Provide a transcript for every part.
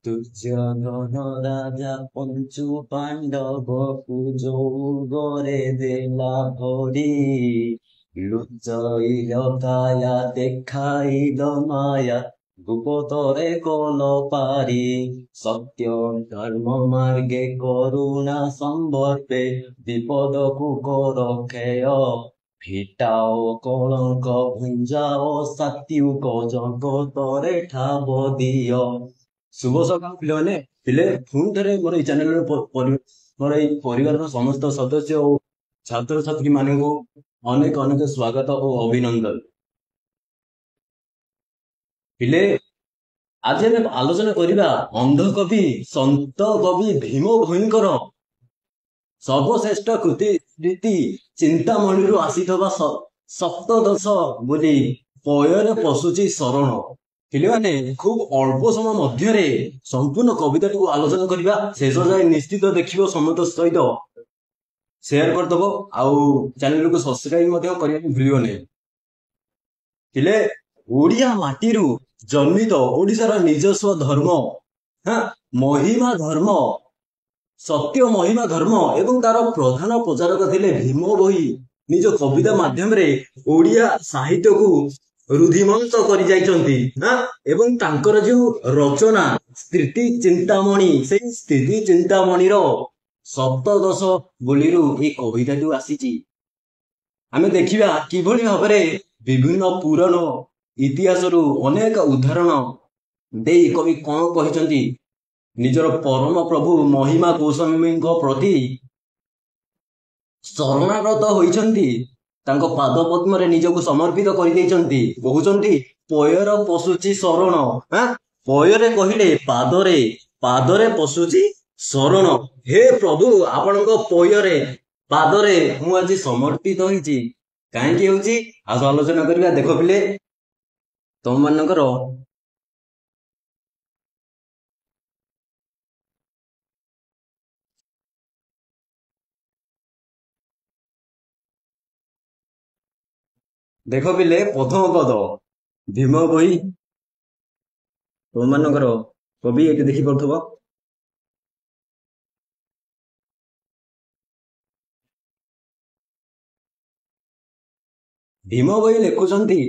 ଦୁର୍ଯ୍ୟୋଧନ ରାଜା ପଞ୍ଚୁ ପାଣ୍ଡବକୁ ଯୋଉ ଗରେ ଦେଲା ଭରି। ଲୁଚାଇଲ କାୟା ଦେଖାଇଲ ମାୟା, ଗୁପତରେ କଲ ପାରି। ସତ୍ୟ ଧର୍ମ ମାର୍ଗେ କରୁଣା ସମ୍ବର୍ପେ, ବିପଦକୁ କର କ୍ଷୟ। ଫିଟାଓ କଳଙ୍କ ଭୁଞ୍ଜାଓ ସାତ୍ୟୁକ, ଜଗତରେ ଠାବ ଦିଅ। ଶୁଭ ସକାଳ ପିଲାମାନେ। ପୁଣି ଥରେ ମୋର ଏଇ ଚ୍ୟାନେଲର ମୋର ଏଇ ପରିବାରର ସମସ୍ତ ସଦସ୍ୟ ଓ ଛାତ୍ରଛାତ୍ରୀ ମାନଙ୍କୁ ଅନେକ ଅନେକ ସ୍ୱାଗତ ଓ ଅଭିନନ୍ଦନ। ପିଲେ, ଆଜି ଆମେ ଆଲୋଚନା କରିବା ଅନ୍ଧକବି ସନ୍ଥ କବି ଭୀମ ଭୋଇଙ୍କର ସର୍ବଶ୍ରେଷ୍ଠ କୃତି ଚିନ୍ତାମଣିରୁ ଆସିଥିବା ସପ୍ତଦଶ ବୋଲି ପୟରେ ପଶୁଛି ଶରଣ। ପିଲାମାନେ, ଖୁବ ଅଳ୍ପ ସମୟ ମଧ୍ୟରେ ସମ୍ପୂର୍ଣ୍ଣ କବିତାଟିକୁ ଆଲୋଚନା କରିବା। ଶେଷ ଯାଏ ନିଶ୍ଚିତ ଦେଖିବ, ସମସ୍ତ ସହିତ ସେୟାର କରିଦବ ଆଉ ଚ୍ୟାନେଲକୁ ସବସ୍କ୍ରାଇବ ମଧ୍ୟ କରିବାକୁ ଭୁଲିବ ନାହିଁ। ପିଲେ, ଓଡିଆ ମାଟିରୁ ଜନ୍ମିତ ଓଡିଶାର ନିଜସ୍ୱ ଧର୍ମ, ମହିମା ଧର୍ମ, ସତ୍ୟ ମହିମା ଧର୍ମ ଏବଂ ତାର ପ୍ରଧାନ ପ୍ରଚାରକ ଥିଲେ ଭୀମ ଭୋଇ। ନିଜ କବିତା ମାଧ୍ୟମରେ ଓଡିଆ ସାହିତ୍ୟକୁ ରୁଧିମନ୍ତ କରି ଯାଇଛନ୍ତି ଏବଂ ତାଙ୍କର ଯେଉଁ ରଚନା ସ୍ଥିତି ଚିନ୍ତାମଣି, ସେଇ ସ୍ଥିତି ଚିନ୍ତାମଣିର ସପ୍ତଦଶ ବୋଲିରୁ এই କବିତାଟି ଆସିଛି। ଆମେ ଦେଖିବା କିଭଳି ଭାବରେ ବିଭିନ୍ନ ପୁରାଣ ଇତିହାସରୁ ଅନେକ ଉଦାହରଣ ଦେଇ କବି କଣ କହିଛନ୍ତି। ନିଜର ପରମ ପ୍ରଭୁ ମହିମା ଗୋସ୍ୱାମୀଙ୍କ ପ୍ରତି ଶରଣାଗତ ହୋଇଛନ୍ତି, ତାଙ୍କ ପାଦ ପଦ୍ମରେ ନିଜକୁ ସମର୍ପିତ କରିଦେଇଛନ୍ତି। କହୁଛନ୍ତି ପୟରେ ପଶୁଛି ଶରଣ। ପୟରେ କହିଲେ ପାଦରେ, ପାଦରେ ପଶୁଛି ଶରଣ। ହେ ପ୍ରଭୁ, ଆପଣଙ୍କ ପୟରେ ପାଦରେ ମୁଁ ଆଜି ସମର୍ପିତ ହେଇଛି। କାହିଁକି ହେଉଛି ଆସ ଆଲୋଚନା କରିବା। ଦେଖ ପିଲେ, ତମ ମାନଙ୍କର ଦେଖ ପିଲେ, ପ୍ରଥମ ପଦ ଭୀମ ଭୋଇ, ତମ ମାନଙ୍କର କବି ଏଠି ଦେଖିପାରୁଥିବ। ଭୀମ ଭୋଇ ଲେଖୁଛନ୍ତି,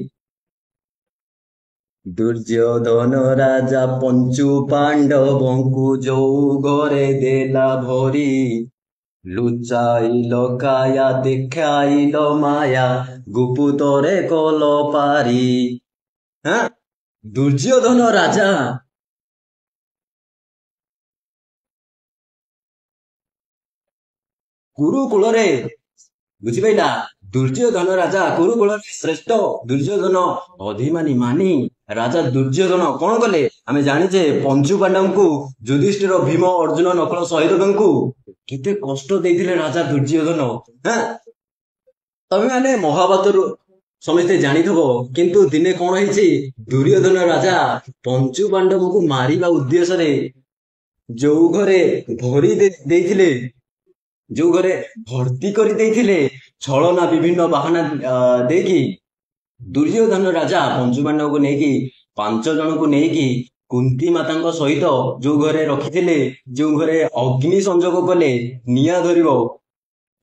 ଦୁର୍ଯ୍ୟୋଧନ ରାଜା ପଞ୍ଚୁ ପାଣ୍ଡବଙ୍କୁ ଯୋଉ ଘରେ ଦେଲା ଭରି। ଲୁଚାଇଲ କାୟା ଦେଖାଇଲ ମାୟା, ଗୁପୁତରେ କଲ ପାରି। ଦୁର୍ଯ୍ୟୋଧନ ରାଜା କୁରୁକୂଳରେ, ବୁଝିପାରିଲା, ଦୁର୍ଯ୍ୟୋଧନ ରାଜା କୁରୁକୂଳରେ ଶ୍ରେଷ୍ଠ। ଦୁର୍ଯ୍ୟୋଧନ ଅଧିମାନି ମାନି ରାଜା ଦୁର୍ଯ୍ୟୋଧନ କଣ କଲେ ଆମେ ଜାଣିଛେ। ପଞ୍ଚୁ ପାଣ୍ଡବଙ୍କୁ ଯୁଧିଷ୍ଠିର, ଭୀମ, ଅର୍ଜୁନ, ନକୁଳ, ସହଦେବଙ୍କୁ କେତେ କଷ୍ଟ ଦେଇଥିଲେ ରାଜା ଦୁର୍ଯ୍ୟୋଧନ। ତମେ ମାନେ ମହାଭାରତରୁ ସମସ୍ତେ ଜାଣିଥିବ। କିନ୍ତୁ ଦିନେ କଣ ହେଇଛି, ଦୁର୍ଯ୍ୟୋଧନ ରାଜା ପଞ୍ଚୁ ପାଣ୍ଡବଙ୍କୁ ମାରିବା ଉଦ୍ଦେଶ୍ୟରେ ଯୋଉ ଘରେ ଭରି ଦେଇଥିଲେ, ଯୋଉ ଘରେ ଭର୍ତ୍ତି କରି ଦେଇଥିଲେ, ଛଳନା ବିଭିନ୍ନ ବାହାନା ଦେଇକି ଦୁର୍ଯ୍ୟୋଧନ ରାଜା ପଞ୍ଚୁ ପାଣ୍ଡବଙ୍କୁ ନେଇକି 5 ଜଣଙ୍କୁ ନେଇକି କୁନ୍ତୀ ମାତାଙ୍କ ସହିତ ଯୋଉ ଘରେ ରଖିଥିଲେ, ଯୋଉ ଘରେ ଅଗ୍ନି ସଂଯୋଗ କଲେ ନିଆଁ ଧରିବ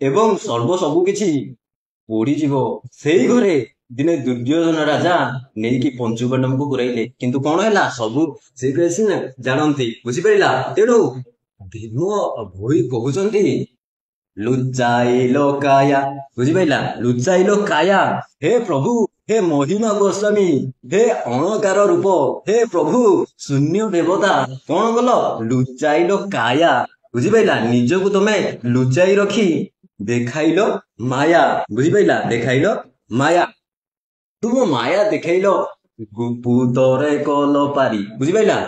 ଏବଂ ସବୁ କିଛି ପୋଡିଯିବ, ସେଇ ଘରେ ଦିନେ ଦୁର୍ଯ୍ୟୋଧନ ରାଜା ନେଇକି ପଞ୍ଚୁ ପାଣ୍ଡବଙ୍କୁ ପୁରାଇଲେ। କିନ୍ତୁ କଣ ହେଲା, ସବୁ ସେଇଥିରେ ସିନା ଜାଣନ୍ତି, ବୁଝିପାରିଲା। ତେଣୁ ଭୀମ ଭୋଇ କହୁଛନ୍ତି ଲୁଚାଇଲ କାୟା, ବୁଝିପାରିଲା, ଲୁଚାଇଲ କାୟା। ହେ ପ୍ରଭୁ, ହେ ମହିମା ଗୋସ୍ୱାମୀ, ହେ ଅଣକାର ରୂପ, ହେ ପ୍ରଭୁ ଶୂନ୍ୟ ଦେବତା, କଣ କଲ, ଲୁଚାଇଲ କାୟା। ବୁଝିପାରିଲା, ନିଜକୁ ତମେ ଲୁଚାଇ ରଖି ଦେଖାଇଲ ମାୟା। ବୁଝିପାରିଲା, ଦେଖାଇଲ ମାୟା, ତୁମ ମାୟା ଦେଖାଇଲ ଗୁପୁତରେ କଲ ପାରି। ବୁଝିପାରିଲା,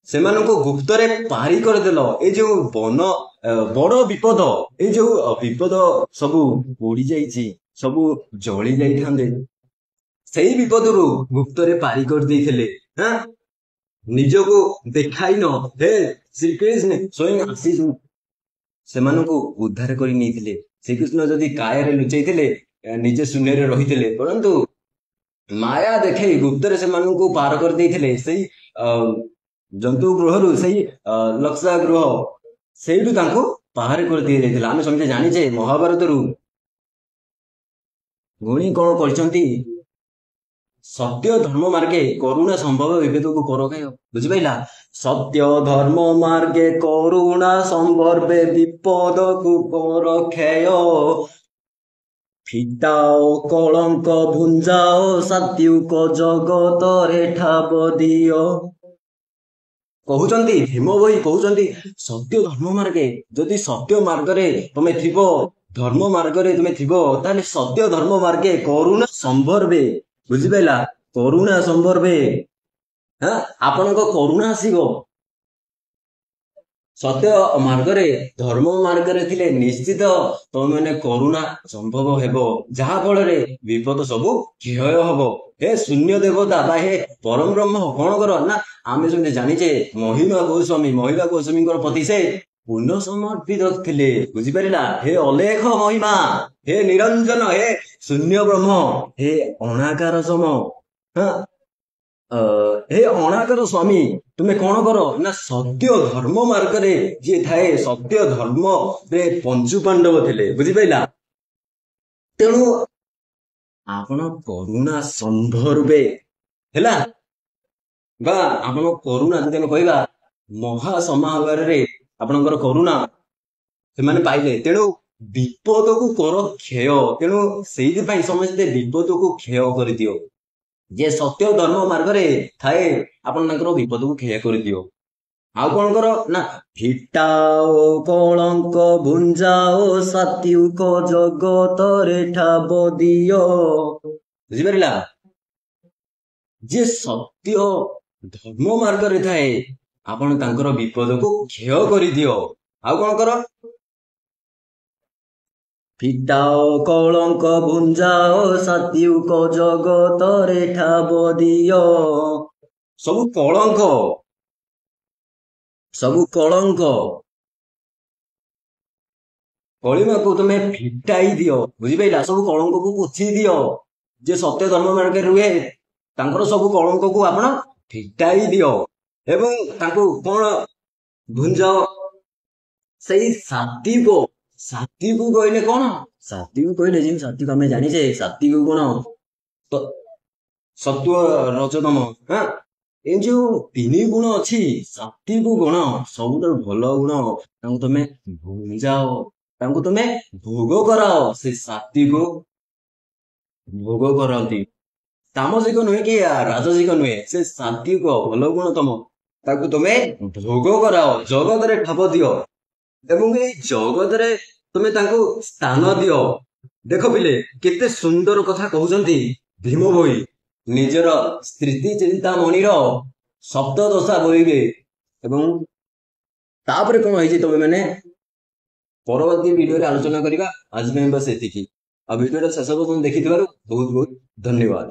ସେମାନଙ୍କୁ ଗୁପ୍ତରେ ପାରି କରିଦେଲ। ଏଇ ଯୋଉ ବଡ ବିପଦ, ଏଇ ଯୋଉ ବିପଦ ସବୁ ପୋଡି ଯାଇଛି, ସବୁ ଜଳି ଯାଇଥାନ୍ତେ, ସେଇ ବିପଦରୁ ଗୁପ୍ତରେ ପାରି କରିଦେଇଥିଲେ। ନିଜକୁ ଦେଖାଇନ, ହେ ଶ୍ରୀକୃଷ୍ଣ ସ୍ୱୟଂ ଆସି ସେମାନଙ୍କୁ ଉଦ୍ଧାର କରି ନେଇଥିଲେ। ଶ୍ରୀକୃଷ୍ଣ ଯଦି କାୟାରେ ଲୁଚେଇଥିଲେ, ନିଜେ ଶୂନ୍ୟରେ ରହିଥିଲେ, ପରନ୍ତୁ ମାୟା ଦେଖେଇ ଗୁପ୍ତରେ ସେମାନଙ୍କୁ ପାର କରିଦେଇଥିଲେ ସେଇ ଜନ୍ତୁ ଗୃହରୁ, ସେଇ ଲକ୍ସା ଗୃହ, ସେଇଠୁ ତାଙ୍କୁ ବାହାର କରିଦିଆଯାଇଥିଲା। ଆମେ ସମସ୍ତେ ଜାଣିଛେ ମହାଭାରତରୁ ଗୁଣି କଣ କରିଛନ୍ତି, ସତ୍ୟ ଧର୍ମ ମାର୍ଗେ କରୁଣା ସମ୍ଭବ ବିଭେଦକୁ ପରଖାୟ। ବୁଝିପାରିଲା? ସତ୍ୟ ଧର୍ମ ମାର୍ଗେ କରୁଣା ସମ୍ଭର୍ବେ ବିପଦକୁ ପରଖାୟ। ଫିଟାଓ କଳଙ୍କ ଭୁଞ୍ଜାଓ ସାତ୍ୱିକ ଜଗତରେ ଠାବ ଦିଅ। କହୁଛନ୍ତି ଭୀମ ଭୋଇ କହୁଛନ୍ତି ସତ୍ୟ ଧର୍ମ ମାର୍ଗେ, ଯଦି ସତ୍ୟ ମାର୍ଗରେ ତମେ ଥିବ, ଧର୍ମ ମାର୍ଗରେ ତୁମେ ଥିବ, ତାହେଲେ ସତ୍ୟ ଧର୍ମ ମାର୍ଗେ କରୁଣା ସମ୍ଭର୍ବେ, ବୁଝିପାରିଲା? କରୁଣା ସମ୍ଭର୍ବେ, ଆପଣଙ୍କ କରୁଣା ଆସିବ। ସତ୍ୟ ମାର୍ଗରେ ଧର୍ମ ମାର୍ଗରେ ଥିଲେ ନିଶ୍ଚିତ ତମେ କରୁଣା ସମ୍ଭବ ହେବ, ଯାହା ଫଳରେ ବିପଦ ସବୁ କ୍ଷୟ ହବ। ହେ ଶୂନ୍ୟ ଦେବତା ବା ହେ ପରମ ବ୍ରହ୍ମ କଣ କର ନା, ଆମେ ସେମିତି ଜାଣିଛେ ମହିମା ଗୋସ୍ୱାମୀଙ୍କର ପତି ସେ ପୁଣ୍ୟ ସମର୍ପିତ ଥିଲେ। ବୁଝିପାରିଲା? ହେ ଅଲେଖ ମହିମା, ହେ ନିରଞ୍ଜନ, ହେ ଶୂନ୍ୟ ବ୍ରହ୍ମ, ହେ ଅଣାକାର ସମ, ହେ ଅଣାକାର ସ୍ୱାମୀ, ତୁମେ କଣ କର ନା ସତ୍ୟ ଧର୍ମ ମାର୍ଗରେ ଯିଏ ଥାଏ, ସତ୍ୟ ଧର୍ମରେ ପଞ୍ଚୁ ପାଣ୍ଡବ ଥିଲେ। ବୁଝିପାରିଲା? ତେଣୁ ଆପଣ କରୁଣା ସମ୍ଭର୍ବେ ହେଲା, ବା ଆପଣ କରୁଣା ଯଦି ଆମେ କହିବା ମହାସମାହାରରେ ଆପଣଙ୍କର କରୁଣା ସେମାନେ ପାଇଲେ, ତେଣୁ ବିପଦକୁ କର କ୍ଷୟ। ତେଣୁ ସେଇଥିପାଇଁ ସମସ୍ତେ ବିପଦକୁ କ୍ଷୟ କରିଦିଅ। ଯେ ସତ୍ୟ ଧର୍ମ ମାର୍ଗରେ ଥାଏ ଆପଣ ତାଙ୍କର ବିପଦକୁ କ୍ଷୟ କରିଦିଅ। ଆଉ କଣ କର ନା ଫିଟାଓ କଳଙ୍କ ଭୁଞ୍ଜାଓ ସାତ୍ୱିକ ଜଗତରେ ଠାବ ଦିଅ। ବୁଝିପାରିଲା? ଯେ ସତ୍ୟ ଧର୍ମ ମାର୍ଗରେ ଥାଏ ଆପଣ ତାଙ୍କର ବିପଦକୁ କ୍ଷୟ କରିଦିଅ। ଆଉ କଣ କର? ଫିଟାଓ କଳଙ୍କ ଭୁଞ୍ଜାଓ ସାତ୍ୱିକ ଜଗତରେ ଠାବ ଦିଅ। ସବୁ କଳଙ୍କ କଳିମାକୁ ତମେ ଫିଟାଇ ଦିଅ। ବୁଝିପାରିଲା? ସବୁ କଳଙ୍କକୁ ପୋଛି ଦିଅ। ଯେ ସତ୍ୟ ଧର୍ମ ମାର୍ଗରେ ରୁହେ ତାଙ୍କର ସବୁ କଳଙ୍କକୁ ଆପଣ ଫିଟାଇ ଦିଅ ଏବଂ ତାଙ୍କୁ କଣ ଭୁଞ୍ଜାଅ, ସେଇ ସାତ୍ୱିକ କହିଲେ କଣ? ସାତ୍ୱିକ କହିଲେ ଯେମିତି ସାତ୍ୱିକ ଆମେ ଜାଣିଛେ ସାତ୍ୱିକ ଗୁଣ ସତ୍ୱ ରଜତମ, ଏଇ ଯୋଉ 3 ଗୁଣ ଅଛି ସାତ୍ୱିକ ଗୁଣ, ସବୁଠାରୁ ଭଲ ଗୁଣ, ତାଙ୍କୁ ତମେ ଭୁଞ୍ଜାଅ, ତାଙ୍କୁ ତମେ ଭୋଗ କରାଅ। ସେ ସାତ୍ୱିକ ଭୋଗ କରନ୍ତି, ତାମସିକ ନୁହେଁ କି ରାଜସିକ ନୁହେଁ, ସେ ସାତ୍ୱିକ ଭଲ ଗୁଣ ତମ, ତାକୁ ତମେ ଭୋଗ କରାଅ, ଜଗତରେ ଠାବ ଦିଅ ଏବଂ ଏଇ ଜଗତରେ ତମେ ତାଙ୍କୁ ସ୍ଥାନ ଦିଅ। ଦେଖ ପିଲେ କେତେ ସୁନ୍ଦର କଥା କହୁଛନ୍ତି ଭୀମ ଭୋଇ, ନିଜର ସ୍ମୃତି ଚିନ୍ତାମଣିର ସପ୍ତଦଶା ବହିରେ। ଏବଂ ତାପରେ କଣ ହେଇଛି ତମେ ମାନେ ପରବର୍ତ୍ତୀ ଭିଡିଓରେ ଆଲୋଚନା କରିବା। ଆଜି ପାଇଁ ବାସ୍ ଏତିକି। ଆଉ ଭିଡିଓଟା ଶେଷ ପର୍ଯ୍ୟନ୍ତ ଦେଖିଥିବାରୁ ବହୁତ ବହୁତ ଧନ୍ୟବାଦ।